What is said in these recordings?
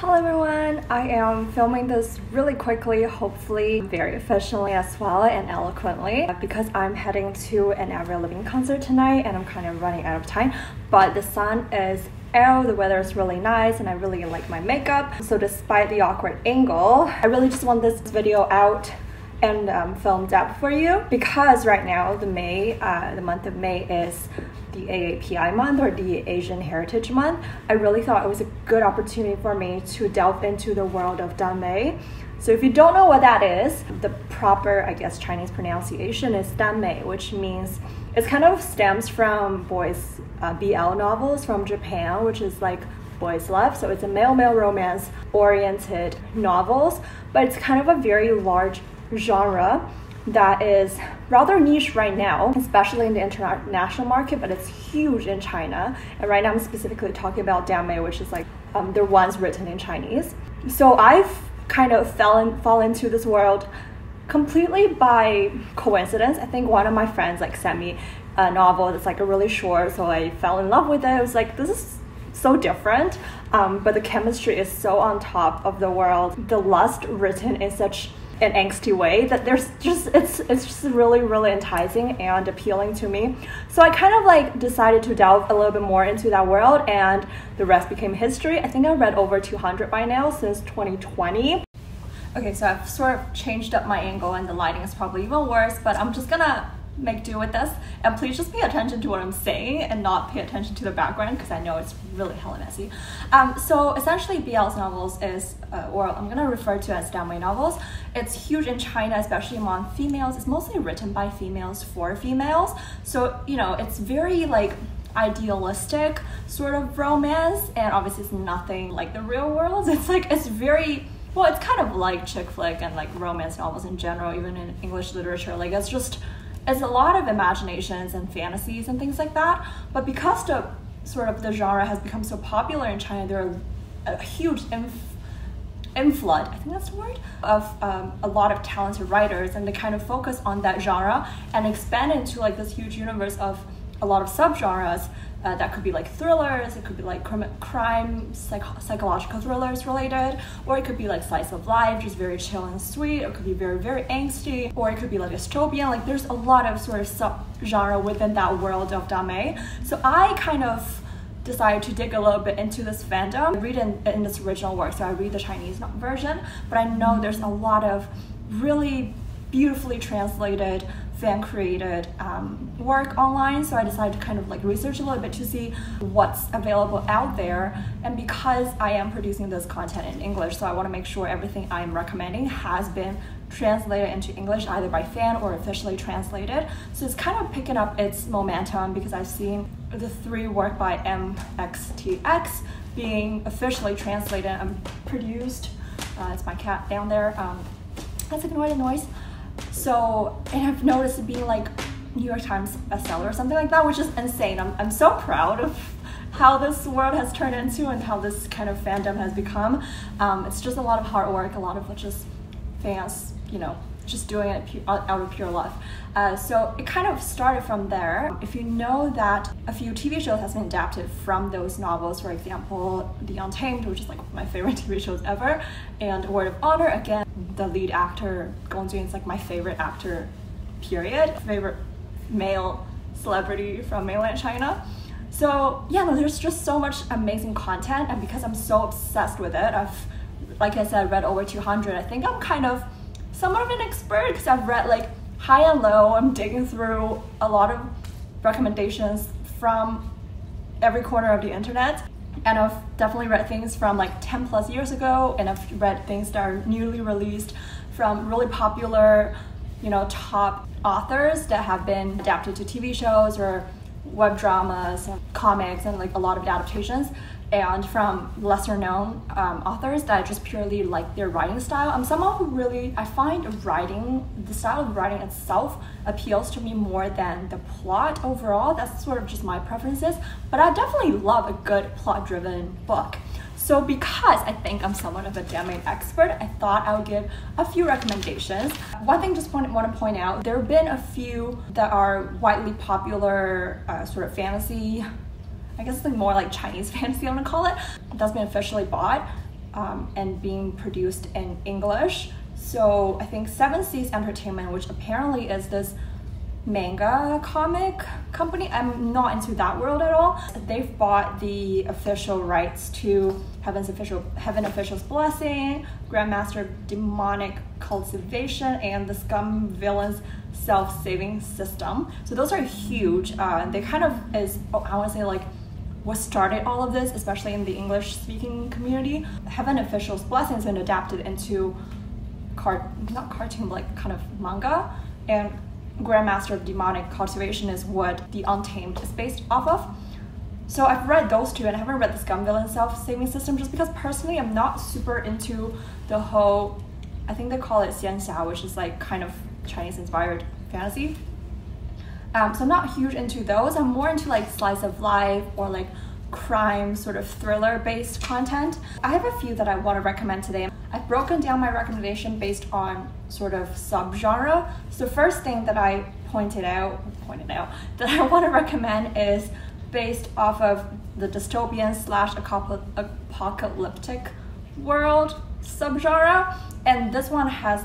Hello everyone, I am filming this really quickly, hopefully very efficiently as well and eloquently, because I'm heading to an Avril Lavigne concert tonight and I'm kind of running out of time, but the sun is out, the weather is really nice and I really like my makeup. So despite the awkward angle, I really just want this video out and filmed up for you, because right now the month of May is the AAPI month, or the Asian Heritage Month. I really thought it was a good opportunity for me to delve into the world of Danmei. So if you don't know what that is, the proper, I guess, Chinese pronunciation is Danmei, which means it kind of stems from boys BL novels from Japan, which is like boys love. So it's a male-male romance oriented novels, but it's kind of a very large genre that is rather niche right now, especially in the international market, but it's huge in China. And right now I'm specifically talking about Danmei, which is like the ones written in Chinese. So I've kind of fall into this world completely by coincidence. I think one of my friends like sent me a novel that's like a really short, so I fell in love with it. I was like, this is so different, but the chemistry is so on top of the world. The lust written in such an angsty way that there's just it's just really enticing and appealing to me. So I kind of like decided to delve a little bit more into that world, and the rest became history. I think I read over 200 by now since 2020. Okay, so I've sort of changed up my angle and the lighting is probably even worse, but I'm just gonna make do with this, and please just pay attention to what I'm saying and not pay attention to the background, because I know it's really hella messy. So essentially BL's novels is, or I'm gonna refer to as Danmei novels. It's huge in China, especially among females. It's mostly written by females for females, so you know, it's very like idealistic sort of romance, and obviously it's nothing like the real world. It's like, it's very, well, it's kind of like chick flick and like romance novels in general, even in English literature. Like it's a lot of imaginations and fantasies and things like that. But because the genre has become so popular in China, there are a huge inflood, I think that's the word, of a lot of talented writers, and they kind of focus on that genre and expand into like this huge universe of a lot of subgenres. That could be like thrillers, it could be like crime, psychological thrillers related, or it could be like slice of life, just very chill and sweet, or it could be very angsty, or it could be like dystopian. Like there's a lot of sort of sub-genre within that world of Danmei. So I kind of decided to dig a little bit into this fandom. I read in this original work, so I read the Chinese version, but I know there's a lot of really beautifully translated, fan-created work online, so I decided to kind of like research a little bit to see what's available out there. And because I am producing this content in English, so I want to make sure everything I'm recommending has been translated into English, either by fan or officially translated. So it's kind of picking up its momentum, because I've seen the 3 work by MXTX being officially translated and produced. It's my cat down there. That's a noise. So, and I've noticed it being like New York Times bestseller or something like that, which is insane. I'm so proud of how this world has turned into and how this kind of fandom has become. It's just a lot of hard work, a lot of just fans, you know, just doing it out of pure love. So it kind of started from there. If you know that a few TV shows has been adapted from those novels, for example, The Untamed, which is like my favorite TV shows ever, and Word of Honor, again, the lead actor, Gong Jun, is like my favorite actor, period. Favorite male celebrity from mainland China. So yeah, no, there's just so much amazing content, and because I'm so obsessed with it, I've, like I said, read over 200. I think I'm kind of somewhat of an expert, because I've read like high and low. I'm digging through a lot of recommendations from every corner of the internet, and I've definitely read things from like 10 plus years ago, and I've read things that are newly released from really popular, you know, top authors that have been adapted to TV shows or web dramas and comics, and like a lot of adaptations, and from lesser known authors that I just purely like their writing style. I'm someone who really, I find the style of writing itself appeals to me more than the plot overall. That's sort of just my preferences, but I definitely love a good plot-driven book. So because I think I'm somewhat of a Danmei expert, I thought I would give a few recommendations. One thing just want to point out, there have been a few that are widely popular sort of fantasy, I guess it's more like Chinese fantasy, I'm gonna call it, that's been officially bought. and being produced in English. So I think 7 Seas Entertainment, which apparently is this manga comic company, I'm not into that world at all. They've bought the official rights to Heaven Official's Blessing, Grandmaster Demonic Cultivation, and the Scum Villain's Self-Saving System. So those are huge. They kind of is, I want to say, like, what started all of this, especially in the English-speaking community. Heaven Official's Blessing has been adapted into not cartoon, but like kind of manga, and Grandmaster of Demonic Cultivation is what The Untamed is based off of. So I've read those two, and I haven't read the Scum Villain Self-Saving System just because personally I'm not super into the whole, I think they call it xianxia, which is like kind of Chinese-inspired fantasy. So I'm not huge into those. I'm more into like slice of life or like crime sort of thriller-based content. I have a few that I want to recommend today. I've broken down my recommendation based on sort of subgenre. So the first thing that I pointed out that I want to recommend is based off of the dystopian / apocalyptic world subgenre, and this one has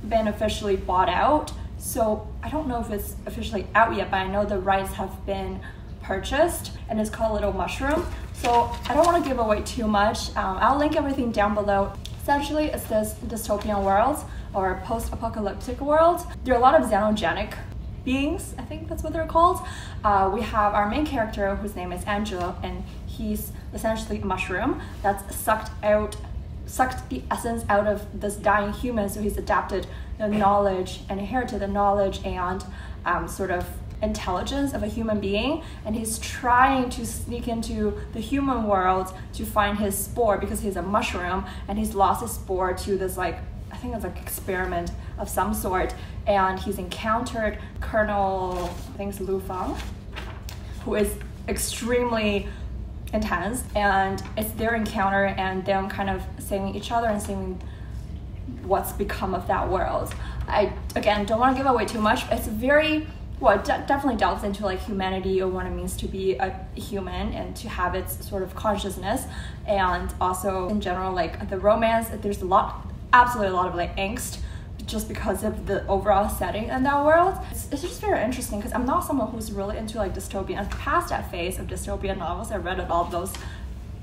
been officially bought out. So I don't know if it's officially out yet, but I know the rights have been purchased, and it's called Little Mushroom. So I don't want to give away too much. I'll link everything down below. Essentially, it's this dystopian world or post-apocalyptic world. There are a lot of xenogenic beings, I think that's what they're called. We have our main character, whose name is Angelo, and he's essentially a mushroom that's sucked the essence out of this dying human. So he's adapted the knowledge and inherited the knowledge and sort of intelligence of a human being, and he's trying to sneak into the human world to find his spore because he's a mushroom, and he's lost his spore to this, like, I think it's like experiment of some sort, and he's encountered Colonel, I think it's Lu Fang, who is extremely intense, and it's their encounter and them kind of saving each other and saving what's become of that world. I, again, don't want to give away too much, but it's very, well, it definitely delves into like humanity or what it means to be a human and to have its sort of consciousness, and also in general like the romance. There's absolutely a lot of like angst just because of the overall setting in that world. It's just very interesting because I'm not someone who's really into like dystopian. I've passed that phase of dystopian novels. I read all of those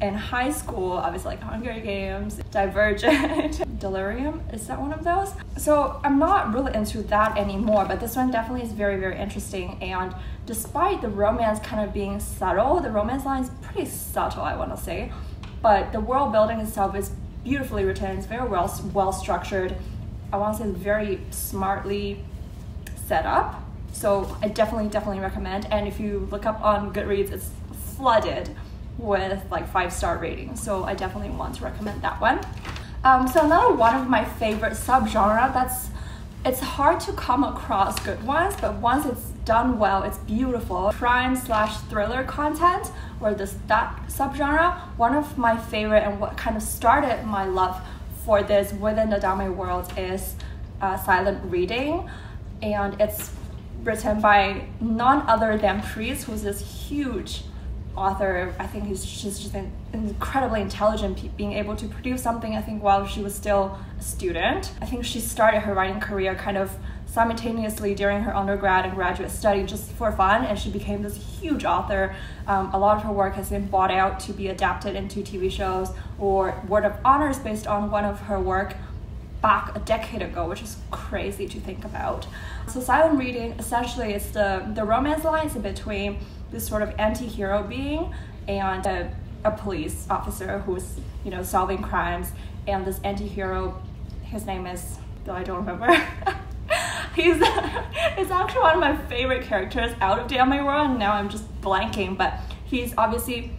in high school, obviously, like Hunger Games, Divergent, Delirium, is that one of those? So I'm not really into that anymore, but this one definitely is very, very interesting. And despite the romance kind of being subtle, the romance line is pretty subtle, I want to say, but the world building itself is beautifully written. It's very well structured. I want to say very smartly set up. So I definitely recommend. And if you look up on Goodreads, it's flooded with like 5-star ratings, so I definitely want to recommend that one. So another one of my favorite subgenre, it's hard to come across good ones, but once it's done well, it's beautiful. Crime / thriller content, or that subgenre, one of my favorite and what kind of started my love for this within the Danmei world is silent reading, and it's written by none other than Priest, who's this huge author. I think he's just incredibly intelligent, being able to produce something, I think, while she was still a student. I think she started her writing career kind of simultaneously during her undergrad and graduate study just for fun, and she became this huge author. A lot of her work has been bought out to be adapted into TV shows, or Word of Honor is based on one of her work back a decade ago, which is crazy to think about. So silent reading, essentially, it's the romance lines between this sort of anti-hero being and a police officer who's, you know, solving crimes, and this anti-hero, his name is, though I don't remember, he's actually one of my favorite characters out of Danmei World, and now I'm just blanking, but he's obviously,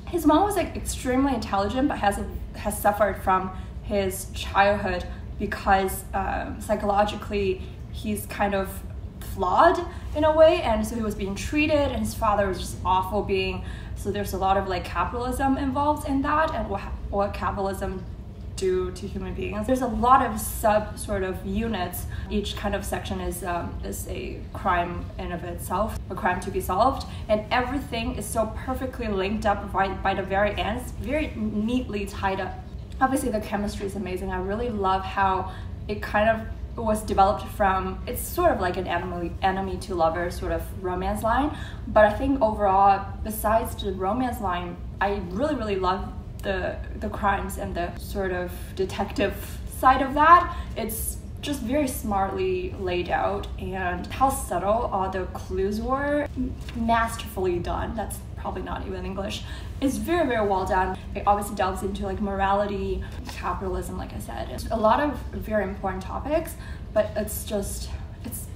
his mom was like extremely intelligent, but has suffered from his childhood because psychologically he's kind of flawed in a way, and so he was being treated, and his father was just awful being. So there's a lot of like capitalism involved in that, and what capitalism do to human beings. There's a lot of sub sort of units. Each kind of section is a crime in of itself, a crime to be solved, and everything is so perfectly linked up right by the very end. It's very neatly tied up obviously the chemistry is amazing. I really love how it kind of was developed from, it's sort of like an enemy to lover sort of romance line, but I think overall, besides the romance line, I really love the crimes and the sort of detective side of that. It's just very smartly laid out, and how subtle all the clues were, masterfully done. That's probably not even English. It's very well done. It obviously delves into like morality, capitalism, like I said. It's a lot of very important topics, but it's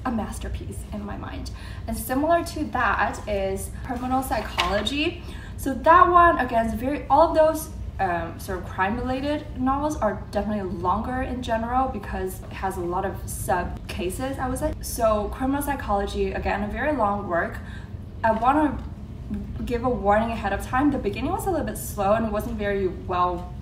a masterpiece in my mind. And similar to that is criminal psychology. So that one, again, is all of those sort of crime-related novels are definitely longer in general because it has a lot of sub-cases, I would say. So criminal psychology, again, a very long work. I want to give a warning ahead of time. The beginning was a little bit slow and it wasn't very well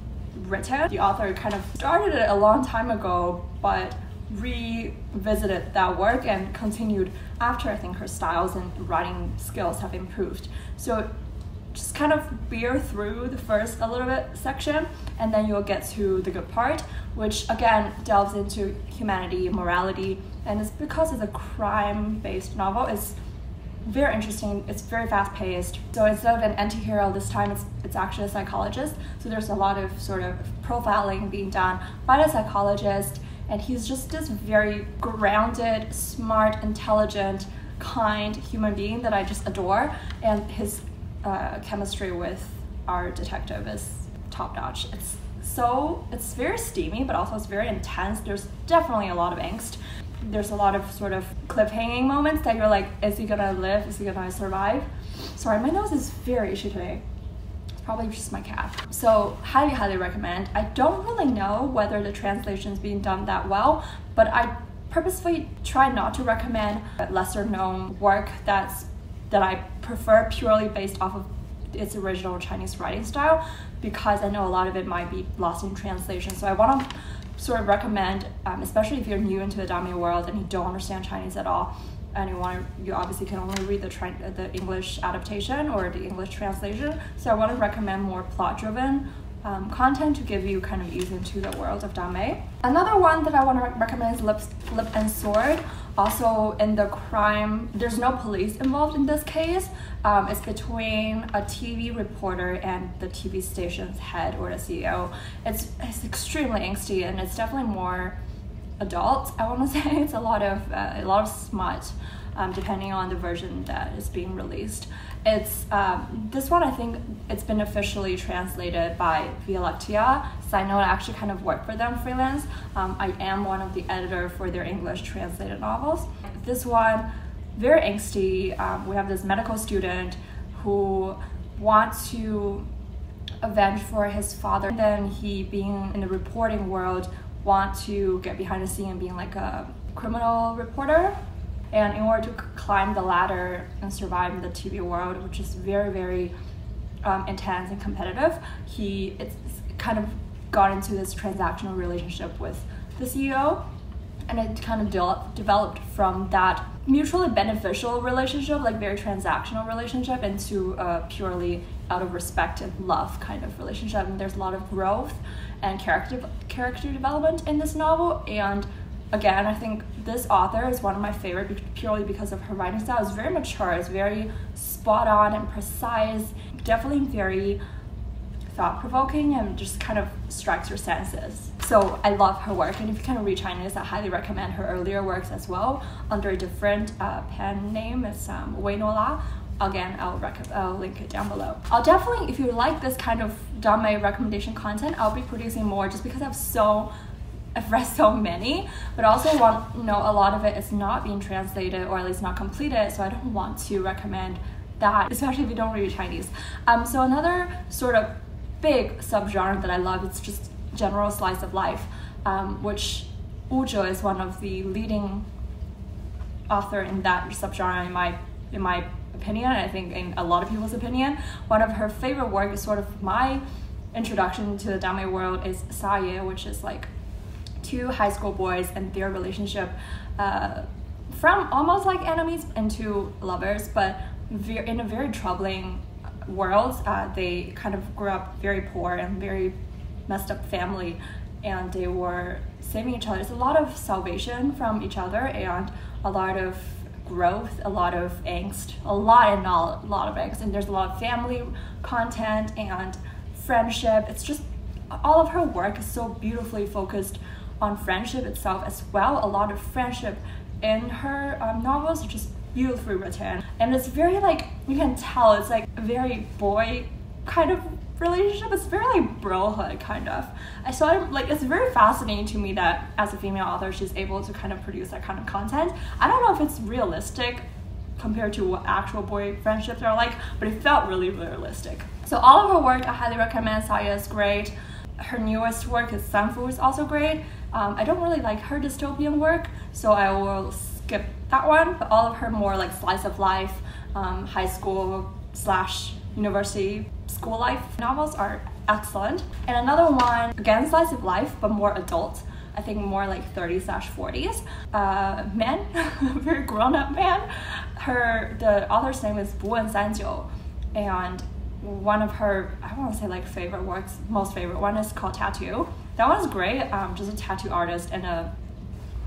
written. The author kind of started it a long time ago, but revisited that work and continued after. I think her styles and writing skills have improved. So just kind of bear through the first a little bit section, and then you'll get to the good part, which again delves into humanity, morality, and it's because it's a crime-based novel. It's very interesting. It's very fast-paced. So instead of an anti-hero this time, it's actually a psychologist. So there's a lot of sort of profiling being done by the psychologist, and he's just this very grounded, smart, intelligent, kind human being that I just adore, and his chemistry with our detective is top-notch. It's very steamy, but also it's very intense. There's definitely a lot of angst. There's a lot of sort of cliffhanging moments that you're like, is he gonna live? Is he gonna survive? Sorry, my nose is very itchy today. It's probably just my cat. So highly recommend. I don't really know whether the translation is being done that well, but I purposefully try not to recommend lesser known work that I prefer purely based off of its original Chinese writing style, because I know a lot of it might be lost in translation. So I want to sort of recommend, especially if you're new into the Danmei world and you don't understand Chinese at all, and you obviously can only read the English adaptation or the English translation. So I want to recommend more plot-driven content to give you kind of ease into the world of Danmei. Another one that I want to recommend is Lip and Sword. Also in the crime, there's no police involved in this case. It's between a TV reporter and the TV station's head or the CEO. It's extremely angsty, and it's definitely more adult, I want to say. It's a lot of smut, depending on the version that is being released. It's this one, I think it's been officially translated by Violactia. So I know I actually kind of work for them freelance. I am one of the editor for their English translated novels. This one, very angsty. We have this medical student who wants to avenge for his father. And then he, being in the reporting world, wants to get behind the scene and being like a criminal reporter. And in order to climb the ladder and survive in the TV world, which is very intense and competitive, it's kind of got into this transactional relationship with the CEO, and it kind of developed from that mutually beneficial relationship, like very transactional relationship, into a purely out of respect and love kind of relationship. And there's a lot of growth and character development in this novel. And again, I think this author is one of my favorite purely because of her writing style. It's very mature, it's very spot on and precise, definitely very thought-provoking, and just kind of strikes your senses. So I love her work, and if you kind of read Chinese, I highly recommend her earlier works as well under a different pen name. It's Wei No La. Again, I'll link it down below. I'll definitely, if you like this kind of Danmei recommendation content, I'll be producing more just because I've read so many, but also a lot of it is not being translated, or at least not completed, so I don't want to recommend that, especially if you don't read Chinese. So another sort of big subgenre that I love, it's just general slice of life, which WUZHE is one of the leading author in that subgenre in my opinion, and I think in a lot of people's opinion. One of her favorite work is sort of my introduction to the Danmei world is Saye, which is like two high school boys and their relationship from almost like enemies into lovers, but in a very troubling world. They kind of grew up very poor and very messed up family, and they were saving each other. There's a lot of salvation from each other and a lot of growth, a lot of angst, a lot of angst, and there's a lot of family content and friendship. It's just all of her work is so beautifully focused on friendship itself as well. A lot of friendship in her novels are just beautifully written, and it's very like, you can tell it's like a very boy kind of relationship. It's very like brohood kind of. So I'm like, it's very fascinating to me that as a female author she's able to kind of produce that kind of content. I don't know if it's realistic compared to what actual boy friendships are like, but it felt really realistic. So all of her work I highly recommend. Saye is great. Her newest work is Sanfu is also great. I don't really like her dystopian work, so I will skip that one, but all of her more like slice of life, high school / university school life novels are excellent. And another one, again slice of life but more adult, I think more like 30s / 40s men, very grown-up man. The author's name is BUWENSANJIU, and one of her, I want to say like favorite works, most favorite one is called Tattoo. That one is great, just a tattoo artist and a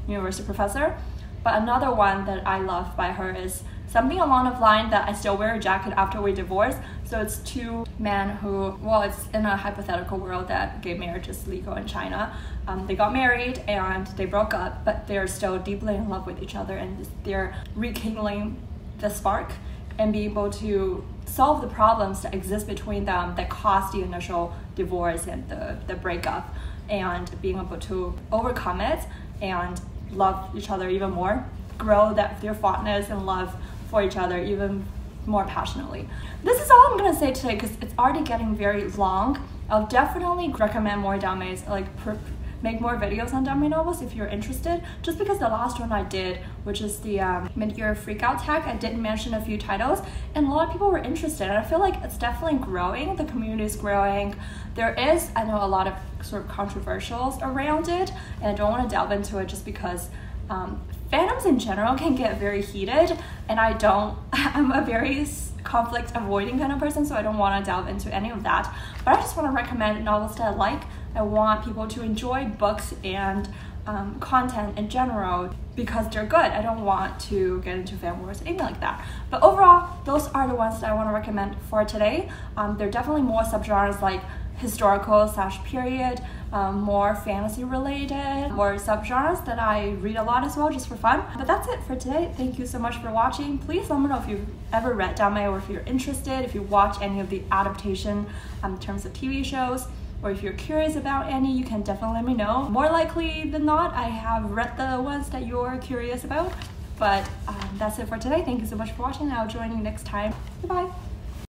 university professor. But another one that I love by her is something along the line that I still wear a jacket after we divorce. So it's two men who, well, it's in a hypothetical world that gay marriage is legal in China. They got married and they broke up, but they're still deeply in love with each other, and they're rekindling the spark and be able to solve the problems that exist between them that caused the initial divorce and the breakup, and being able to overcome it and love each other even more, grow their fondness and love for each other even more passionately. This is all I'm gonna say today because it's already getting very long. I'll definitely recommend more Danmei's, like make more videos on Danmei novels if you're interested, just because the last one I did, which is the mid-year freakout tag, I did mention a few titles and a lot of people were interested, and I feel like it's definitely growing. The community is growing. There is, I know, a lot of sort of controversials around it, and I don't want to delve into it just because fandoms in general can get very heated, and I'm a very conflict avoiding kind of person, so I don't want to delve into any of that. But I just want to recommend novels that I like. I want people to enjoy books and content in general because they're good. I don't want to get into fan wars or anything like that. But overall, those are the ones that I want to recommend for today. There are definitely more subgenres like historical / period, more fantasy related, more subgenres that I read a lot as well, just for fun. But that's it for today. Thank you so much for watching. Please let me know if you've ever read Danmei, or if you're interested, if you watch any of the adaptation in terms of TV shows, or if you're curious about any, you can definitely let me know. More likely than not, I have read the ones that you're curious about. But that's it for today. Thank you so much for watching. I'll join you next time. Goodbye.